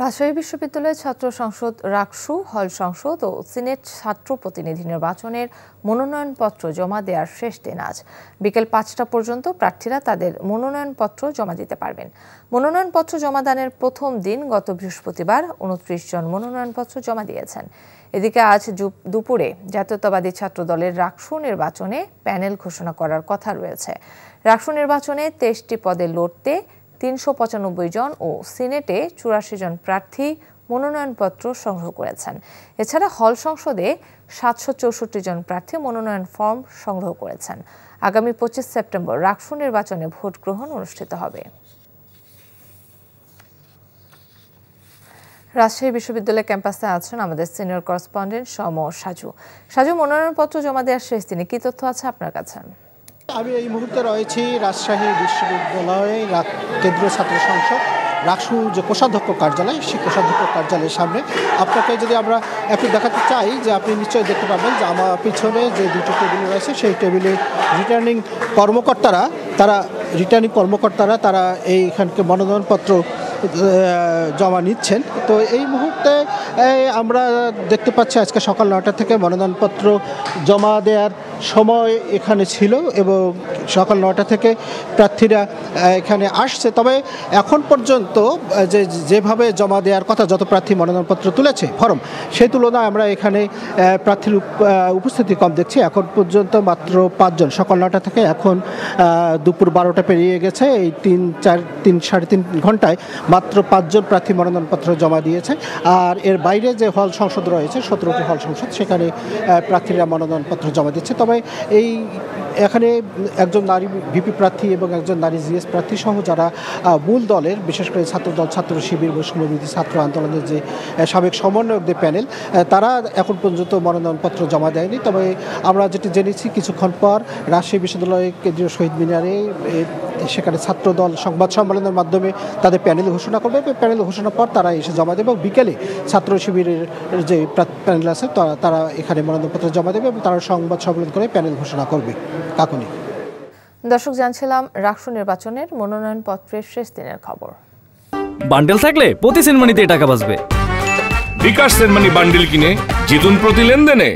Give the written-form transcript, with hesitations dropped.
রাজশাহী বিশ্ববিদ্যালয়ের ছাত্র সংসদ, রাকসু, হল সংসদ ও সিনেট ছাত্র প্রতিনিধি নির্বাচনের মনোনয়নপত্র জমা দেওয়ার শেষ দিন আজ। বিকেল ৫টা পর্যন্ত প্রার্থীরা তাদের মনোনয়নপত্র জমা দিতে পারবেন। মনোনয়নপত্র জমাদানের প্রথম দিন গত বৃহস্পতিবার ২৯ জন মনোনয়নপত্র জমা দিয়েছেন। এদিকে আজ দুপুরে জাতীয়তাবাদী ছাত্রদলের রাকসু নির্বাচনে প্যানেল ঘোষণা করার কথা রয়েছে। রাকসু নির্বাচনে ২৩টি পদে লড়তে ৩৯৫ জন ও সিনেটে ৮৪ জন প্রার্থী মনোনয়নপত্র সংগ্রহ করেছেন। এছাড়া হল সংসদে ৭৬৪ জন প্রার্থী মনোনয়ন ফর্ম সংগ্রহ করেছেন। আগামী ২৫ সেপ্টেম্বর রাকসু নির্বাচনে ভোট গ্রহণ অনুষ্ঠিত হবে। রাজশাহী বিশ্ববিদ্যালয় ক্যাম্পাসে আছেন আমাদের সিনিয়র করেসপন্ডেন্ট সম সাজু। সাজু, মনোনয়নপত্র জমা দেওয়ার শেষ দিনে কি তথ্য আছে আপনার কাছে? আমি এই মুহূর্তে রয়েছি রাজশাহী বিশ্ববিদ্যালয়ে কেন্দ্রীয় ছাত্র সংসদ রাকসু যে কোষাধ্যক্ষ কার্যালয়, সেই কোষাধ্যক্ষ কার্যালয়ের সামনে। আপনাকে যদি আমরা একটু দেখাতে চাই যে আপনি নিশ্চয়ই দেখতে পাবেন যে আমার পিছনে যে দুটো টেবিল রয়েছে সেই টেবিলে রিটার্নিং কর্মকর্তারা তারা এইখানকে মনোনয়নপত্র জমা নিচ্ছেন। তো এই মুহূর্তে আমরা দেখতে পাচ্ছি আজকে সকাল ৯টা থেকে মনোনয়নপত্র জমা দেওয়ার সময় এখানে ছিল এবং সকাল ৯টা থেকে প্রার্থীরা এখানে আসছে। তবে এখন পর্যন্ত যেভাবে জমা দেওয়ার কথা, যত প্রার্থী মনোনয়নপত্র তুলেছে ফর্ম, সেই তুলনায় আমরা এখানে প্রার্থীর উপস্থিতি কম দেখছি। এখন পর্যন্ত মাত্র ৫ জন, সকাল ৯টা থেকে এখন দুপুর ১২টা পেরিয়ে গেছে। এই ৩.৫ ঘন্টায় মাত্র ৫ জন প্রার্থী মনোনয়নপত্র জমা দিয়েছে। আর এর বাইরে যে হল সংসদ রয়েছে, ১৭টি হল সংসদ, সেখানে প্রার্থীরা মনোনয়নপত্র জমা দিচ্ছে। তবে এখানে একজন নারী ভিপি প্রার্থী এবং একজন নারী জিএস প্রার্থী সহ যারা মূল দলের, বিশেষ করে ছাত্রদল, ছাত্র শিবির, বৈষম্যবিরোধী ছাত্র আন্দোলনের যে সাবেক সমন্বয়কদের প্যানেল, তারা এখন পর্যন্ত মনোনয়নপত্র জমা দেয়নি। তবে আমরা যেটি জেনেছি, কিছুক্ষণ পর রাজশাহী বিশ্ববিদ্যালয় কেন্দ্রীয় শহীদ মিনারে সেখানে ছাত্রদল সংবাদ সম্মেলনের মাধ্যমে তাদের প্যানেল ঘোষণা করবে। প্যানেল ঘোষণার পর তারা এসে জমা দেবে এবং বিকেলে ছাত্র শিবিরের যে প্যানেল আছে তারা এখানে মনোনয়নপত্র জমা দেবে এবং তারা সংবাদ সম্মেলন করে প্যানেল ঘোষণা করবে। কাকুনি। দর্শক, জানছিলাম রাকসু নির্বাচনের মনোনয়নপত্রের শেষ দিনের খবর। বান্ডেল থাকলে প্রতি সেনমানিতে টাকা বাঁচবে। বিকাশ সেনমানি বান্ডেল কিনে জিতুন প্রতি লেনদেনে।